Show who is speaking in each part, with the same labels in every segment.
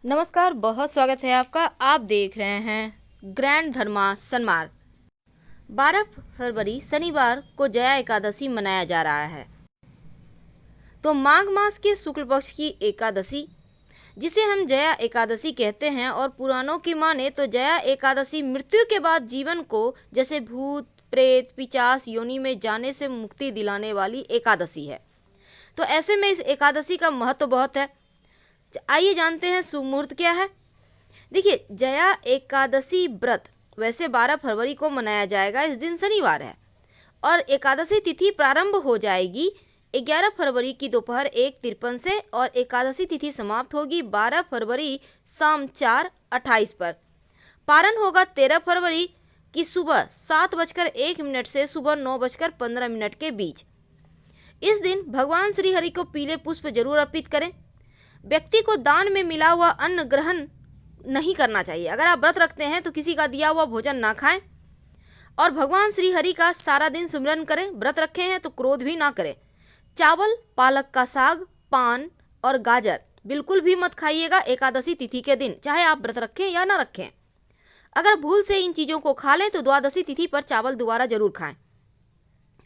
Speaker 1: नमस्कार, बहुत स्वागत है आपका। आप देख रहे हैं ग्रैंड धर्मा सन्मार्ग। 12 फरवरी शनिवार को जया एकादशी मनाया जा रहा है। तो माघ मास के शुक्ल पक्ष की एकादशी जिसे हम जया एकादशी कहते हैं, और पुराणों की माने तो जया एकादशी मृत्यु के बाद जीवन को जैसे भूत प्रेत पिशाच योनि में जाने से मुक्ति दिलाने वाली एकादशी है। तो ऐसे में इस एकादशी का महत्व बहुत है। आइए जानते हैं शुभ मुहूर्त क्या है। देखिए, जया एकादशी व्रत वैसे 12 फरवरी को मनाया जाएगा। इस दिन शनिवार है और एकादशी तिथि प्रारंभ हो जाएगी 11 फरवरी की दोपहर 1:53 से, और एकादशी तिथि समाप्त होगी 12 फरवरी शाम 4:28 पर। पारण होगा 13 फरवरी की सुबह 7:01 से सुबह 9:15 के बीच। इस दिन भगवान श्री हरि को पीले पुष्प जरूर अर्पित करें। व्यक्ति को दान में मिला हुआ अन्न ग्रहण नहीं करना चाहिए। अगर आप व्रत रखते हैं तो किसी का दिया हुआ भोजन ना खाएं, और भगवान श्री हरि का सारा दिन सुमिरन करें। व्रत रखे हैं तो क्रोध भी ना करें। चावल, पालक का साग, पान और गाजर बिल्कुल भी मत खाइएगा एकादशी तिथि के दिन, चाहे आप व्रत रखें या ना रखें। अगर भूल से इन चीज़ों को खा लें तो द्वादशी तिथि पर चावल दोबारा जरूर खाएं।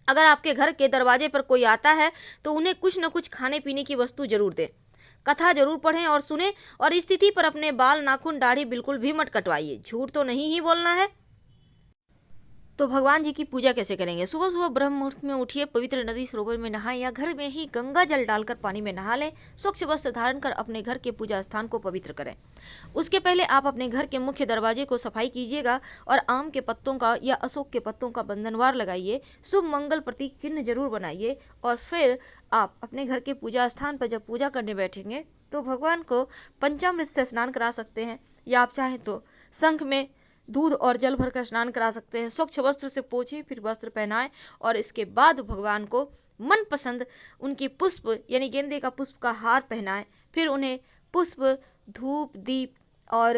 Speaker 1: अगर आपके घर के दरवाजे पर कोई आता है तो उन्हें कुछ न कुछ खाने पीने की वस्तु जरूर दें। कथा जरूर पढ़ें और सुने, और इस तिथि पर अपने बाल, नाखून, दाढ़ी बिल्कुल भी मत कटवाइए। झूठ तो नहीं ही बोलना है। तो भगवान जी की पूजा कैसे करेंगे? सुबह सुबह ब्रह्म मुहूर्त में उठिए, पवित्र नदी सरोवर में नहाएं या घर में ही गंगा जल डालकर पानी में नहा लें। स्वच्छ वस्त्र धारण कर अपने घर के पूजा स्थान को पवित्र करें। उसके पहले आप अपने घर के मुख्य दरवाजे को सफाई कीजिएगा और आम के पत्तों का या अशोक के पत्तों का बंधनवार लगाइए। शुभ मंगल प्रतीक चिन्ह जरूर बनाइए, और फिर आप अपने घर के पूजा स्थान पर जब पूजा करने बैठेंगे तो भगवान को पंचामृत से स्नान करा सकते हैं, या आप चाहें तो शंख में दूध और जल भरकर स्नान करा सकते हैं। स्वच्छ वस्त्र से पोछें, फिर वस्त्र पहनाएं, और इसके बाद भगवान को मनपसंद उनकी पुष्प यानी गेंदे का पुष्प का हार पहनाएं। फिर उन्हें पुष्प, धूप, दीप और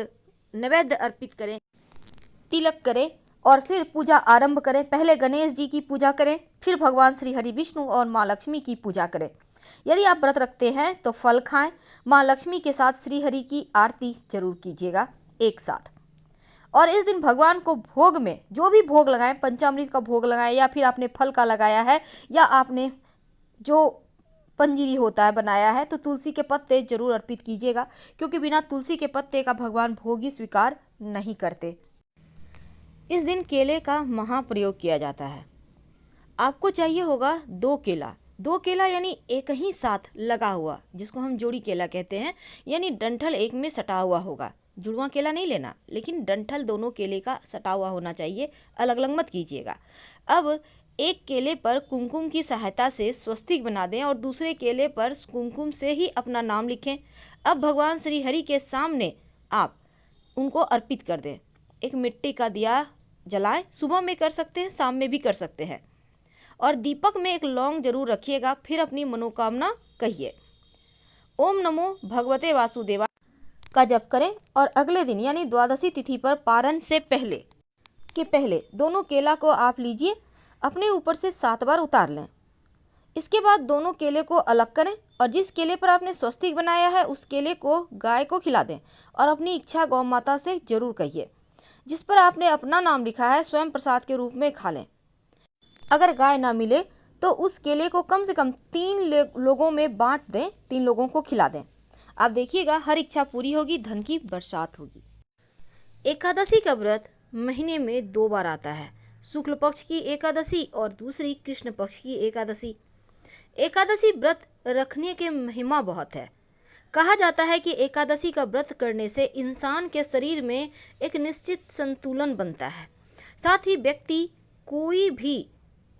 Speaker 1: नैवेद्य अर्पित करें, तिलक करें, और फिर पूजा आरंभ करें। पहले गणेश जी की पूजा करें, फिर भगवान श्री हरि विष्णु और माँ लक्ष्मी की पूजा करें। यदि आप व्रत रखते हैं तो फल खाएं। माँ लक्ष्मी के साथ श्री हरि की आरती जरूर कीजिएगा एक साथ। और इस दिन भगवान को भोग में जो भी भोग लगाएं, पंचामृत का भोग लगाएं, या फिर आपने फल का लगाया है, या आपने जो पंजीरी होता है बनाया है, तो तुलसी के पत्ते जरूर अर्पित कीजिएगा, क्योंकि बिना तुलसी के पत्ते का भगवान भोग ही स्वीकार नहीं करते। इस दिन केले का महाप्रयोग किया जाता है। आपको चाहिए होगा 2 केला यानी एक ही साथ लगा हुआ, जिसको हम जोड़ी केला कहते हैं, यानी डंठल एक में सटा हुआ होगा। जुड़वा केला नहीं लेना, लेकिन डंठल दोनों केले का सटा हुआ होना चाहिए। अलग अलग मत कीजिएगा। अब एक केले पर कुमकुम की सहायता से स्वस्तिक बना दें, और दूसरे केले पर कुमकुम से ही अपना नाम लिखें। अब भगवान श्री हरि के सामने आप उनको अर्पित कर दें। एक मिट्टी का दिया जलाएं। सुबह में कर सकते हैं, शाम में भी कर सकते हैं, और दीपक में एक लौंग जरूर रखिएगा। फिर अपनी मनोकामना कहिए। ओम नमो भगवते वासुदेवा का जप करें, और अगले दिन यानी द्वादशी तिथि पर पारण से पहले दोनों केला को आप लीजिए, अपने ऊपर से 7 बार उतार लें। इसके बाद दोनों केले को अलग करें, और जिस केले पर आपने स्वस्तिक बनाया है उस केले को गाय को खिला दें, और अपनी इच्छा गौ माता से जरूर कहिए। जिस पर आपने अपना नाम लिखा है स्वयं प्रसाद के रूप में खा लें। अगर गाय ना मिले तो उस केले को कम से कम 3 लोगों में बांट दें, 3 लोगों को खिला दें। आप देखिएगा हर इच्छा पूरी होगी, धन की बरसात होगी। एकादशी का व्रत महीने में 2 बार आता है, शुक्ल पक्ष की एकादशी और दूसरी कृष्ण पक्ष की एकादशी। एकादशी व्रत रखने के महिमा बहुत है। कहा जाता है कि एकादशी का व्रत करने से इंसान के शरीर में एक निश्चित संतुलन बनता है। साथ ही व्यक्ति कोई भी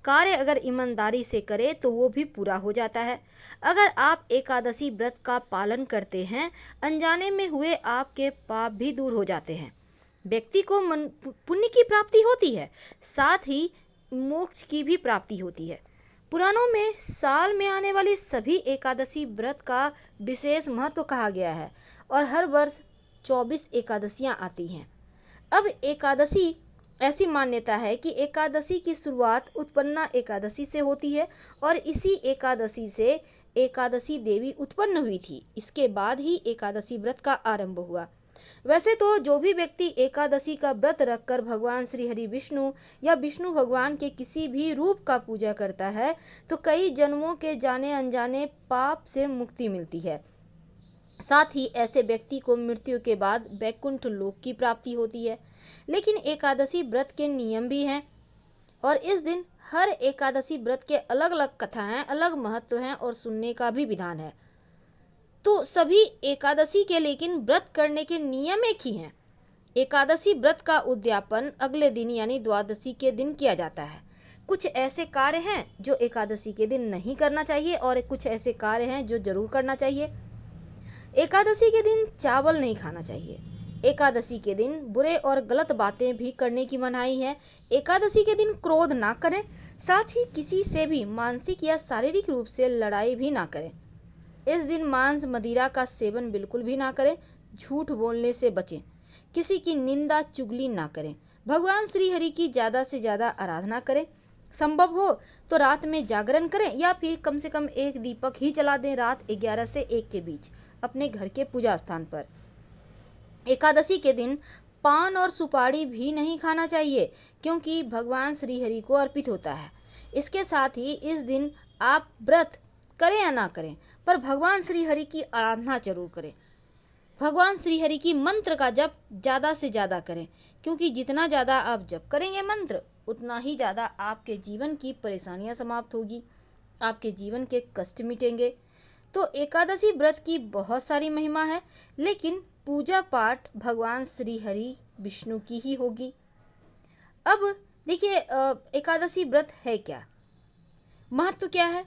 Speaker 1: कार्य अगर ईमानदारी से करे तो वो भी पूरा हो जाता है। अगर आप एकादशी व्रत का पालन करते हैं, अनजाने में हुए आपके पाप भी दूर हो जाते हैं। व्यक्ति को पुण्य की प्राप्ति होती है, साथ ही मोक्ष की भी प्राप्ति होती है। पुराणों में साल में आने वाली सभी एकादशी व्रत का विशेष महत्व कहा गया है, और हर वर्ष 24 एकादशियाँ आती हैं। अब एकादशी ऐसी मान्यता है कि एकादशी की शुरुआत उत्पन्ना एकादशी से होती है, और इसी एकादशी से एकादशी देवी उत्पन्न हुई थी। इसके बाद ही एकादशी व्रत का आरंभ हुआ। वैसे तो जो भी व्यक्ति एकादशी का व्रत रखकर भगवान श्री हरि विष्णु या विष्णु भगवान के किसी भी रूप का पूजा करता है तो कई जन्मों के जाने अनजाने पाप से मुक्ति मिलती है। साथ ही ऐसे व्यक्ति को मृत्यु के बाद वैकुंठ लोक की प्राप्ति होती है। लेकिन एकादशी व्रत के नियम भी हैं और इस दिन हर एकादशी व्रत के अलग अलग कथा हैं, अलग महत्व हैं और सुनने का भी विधान है। तो सभी एकादशी के लेकिन व्रत करने के नियम एक ही हैं। एकादशी व्रत का उद्यापन अगले दिन यानी द्वादशी के दिन किया जाता है। कुछ ऐसे कार्य हैं जो एकादशी के दिन नहीं करना चाहिए और कुछ ऐसे कार्य हैं जो जरूर करना चाहिए। एकादशी के दिन चावल नहीं खाना चाहिए। एकादशी के दिन बुरे और गलत बातें भी करने की मनाही है। एकादशी के दिन क्रोध ना करें, साथ ही किसी से भी मानसिक या शारीरिक रूप से लड़ाई भी ना करें। इस दिन मांस मदिरा का सेवन बिल्कुल भी ना करें। झूठ बोलने से बचें। किसी की निंदा चुगली ना करें। भगवान श्री हरि की ज़्यादा से ज़्यादा आराधना करें। संभव हो तो रात में जागरण करें या फिर कम से कम एक दीपक ही जला दें रात 11 से 1 के बीच अपने घर के पूजा स्थान पर। एकादशी के दिन पान और सुपारी भी नहीं खाना चाहिए क्योंकि भगवान श्री हरि को अर्पित होता है। इसके साथ ही इस दिन आप व्रत करें या ना करें पर भगवान श्री हरि की आराधना जरूर करें। भगवान श्री हरि की मंत्र का जप ज़्यादा से ज़्यादा करें क्योंकि जितना ज़्यादा आप जप करेंगे मंत्र उतना ही ज़्यादा आपके जीवन की परेशानियां समाप्त होगी, आपके जीवन के कष्ट मिटेंगे। तो एकादशी व्रत की बहुत सारी महिमा है लेकिन पूजा पाठ भगवान श्री हरि विष्णु की ही होगी। अब देखिए एकादशी व्रत है क्या, महत्व क्या है।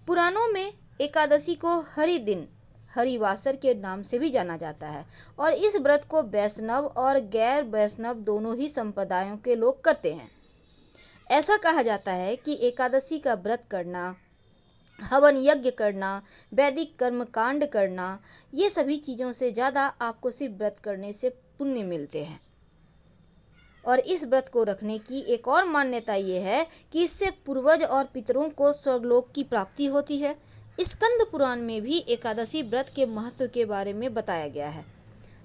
Speaker 1: पुराणों में एकादशी को हरि दिन हरिवासर के नाम से भी जाना जाता है और इस व्रत को वैष्णव और गैर वैष्णव दोनों ही संप्रदायों के लोग करते हैं। ऐसा कहा जाता है कि एकादशी का व्रत करना, हवन यज्ञ करना, वैदिक कर्म कांड करना, ये सभी चीज़ों से ज़्यादा आपको सिर्फ व्रत करने से पुण्य मिलते हैं। और इस व्रत को रखने की एक और मान्यता ये है कि इससे पूर्वज और पितरों को स्वर्गलोक की प्राप्ति होती है। स्कंद पुराण में भी एकादशी व्रत के महत्व के बारे में बताया गया है।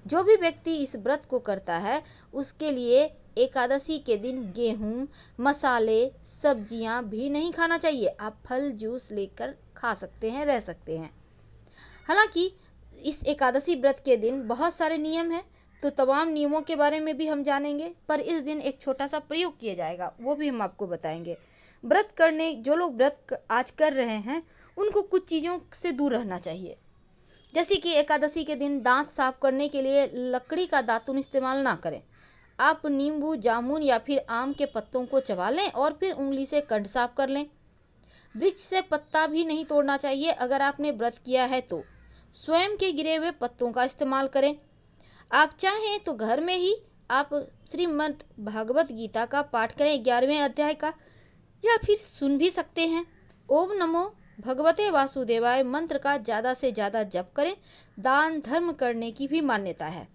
Speaker 1: जो भी व्यक्ति इस व्रत को करता है उसके लिए एकादशी के दिन गेहूं, मसाले, सब्जियां भी नहीं खाना चाहिए। आप फल जूस लेकर खा सकते हैं, रह सकते हैं। हालांकि इस एकादशी व्रत के दिन बहुत सारे नियम हैं तो तमाम नियमों के बारे में भी हम जानेंगे, पर इस दिन एक छोटा सा प्रयोग किया जाएगा वो भी हम आपको बताएंगे। व्रत करने जो लोग व्रत आज कर रहे हैं उनको कुछ चीज़ों से दूर रहना चाहिए। जैसे कि एकादशी के दिन दांत साफ करने के लिए लकड़ी का दातुन इस्तेमाल ना करें। आप नींबू, जामुन या फिर आम के पत्तों को चबा लें और फिर उंगली से कंठ साफ कर लें। वृक्ष से पत्ता भी नहीं तोड़ना चाहिए। अगर आपने व्रत किया है तो स्वयं के गिरे हुए पत्तों का इस्तेमाल करें। आप चाहें तो घर में ही आप श्रीमद् भागवत गीता का पाठ करें 11वें अध्याय का, या फिर सुन भी सकते हैं। ओम नमो भगवते वासुदेवाय मंत्र का ज़्यादा से ज़्यादा जप करें। दान धर्म करने की भी मान्यता है।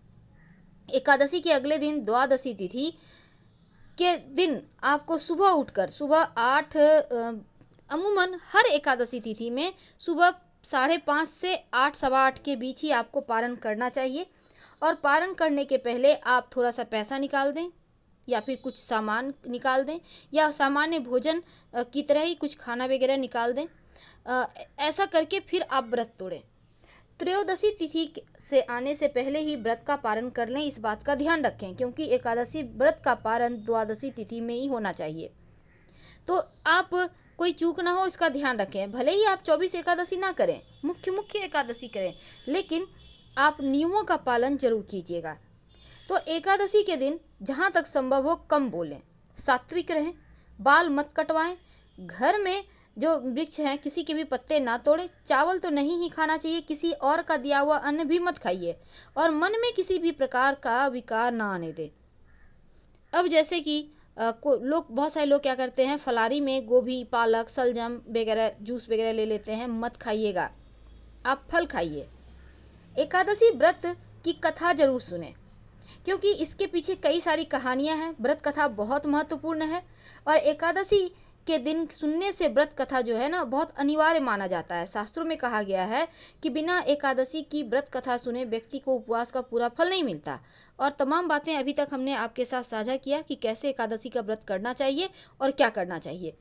Speaker 1: एकादशी के अगले दिन द्वादशी तिथि के दिन आपको सुबह उठकर सुबह 8 अमूमन हर एकादशी तिथि में सुबह 5:30 से 8 सवा 8 के बीच ही आपको पारण करना चाहिए। और पारण करने के पहले आप थोड़ा सा पैसा निकाल दें या फिर कुछ सामान निकाल दें या सामान्य भोजन की तरह ही कुछ खाना वगैरह निकाल दें। ऐसा करके फिर आप व्रत तोड़ें। त्रयोदशी तिथि से आने से पहले ही व्रत का पारण कर लें, इस बात का ध्यान रखें क्योंकि एकादशी व्रत का पारण द्वादशी तिथि में ही होना चाहिए। तो आप कोई चूक ना हो इसका ध्यान रखें। भले ही आप 24 एकादशी ना करें, मुख्य एकादशी करें, लेकिन आप नियमों का पालन जरूर कीजिएगा। तो एकादशी के दिन जहाँ तक संभव हो कम बोलें, सात्विक रहें, बाल मत कटवाएं, घर में जो वृक्ष हैं किसी के भी पत्ते ना तोड़ें, चावल तो नहीं ही खाना चाहिए, किसी और का दिया हुआ अन्न भी मत खाइए और मन में किसी भी प्रकार का विकार ना आने दें। अब जैसे कि बहुत सारे लोग क्या करते हैं, फलारी में गोभी, पालक, सलजम वगैरह जूस वगैरह ले लेते हैं। मत खाइएगा, आप फल खाइए। एकादशी व्रत की कथा जरूर सुने क्योंकि इसके पीछे कई सारी कहानियां हैं। व्रत कथा बहुत महत्वपूर्ण है और एकादशी के दिन सुनने से व्रत कथा जो है ना बहुत अनिवार्य माना जाता है। शास्त्रों में कहा गया है कि बिना एकादशी की व्रत कथा सुने व्यक्ति को उपवास का पूरा फल नहीं मिलता। और तमाम बातें अभी तक हमने आपके साथ साझा किया कि कैसे एकादशी का व्रत करना चाहिए और क्या करना चाहिए।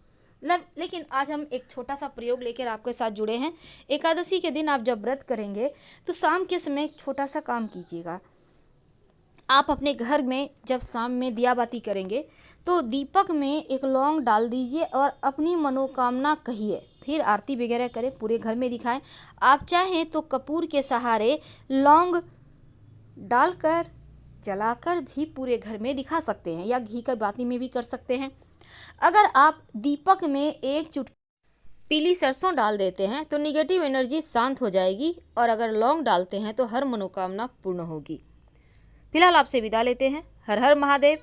Speaker 1: लेकिन आज हम एक छोटा सा प्रयोग लेकर आपके साथ जुड़े हैं। एकादशी के दिन आप जब व्रत करेंगे तो शाम के समय एक छोटा सा काम कीजिएगा। आप अपने घर में जब शाम में दिया बाती करेंगे तो दीपक में एक लौंग डाल दीजिए और अपनी मनोकामना कहिए, फिर आरती वगैरह करें, पूरे घर में दिखाएं। आप चाहें तो कपूर के सहारे लौंग डालकर जलाकर भी पूरे घर में दिखा सकते हैं या घी का बाती में भी कर सकते हैं। अगर आप दीपक में एक चुटकी पीली सरसों डाल देते हैं तो निगेटिव एनर्जी शांत हो जाएगी और अगर लौंग डालते हैं तो हर मनोकामना पूर्ण होगी। फिलहाल आपसे विदा लेते हैं। हर हर महादेव।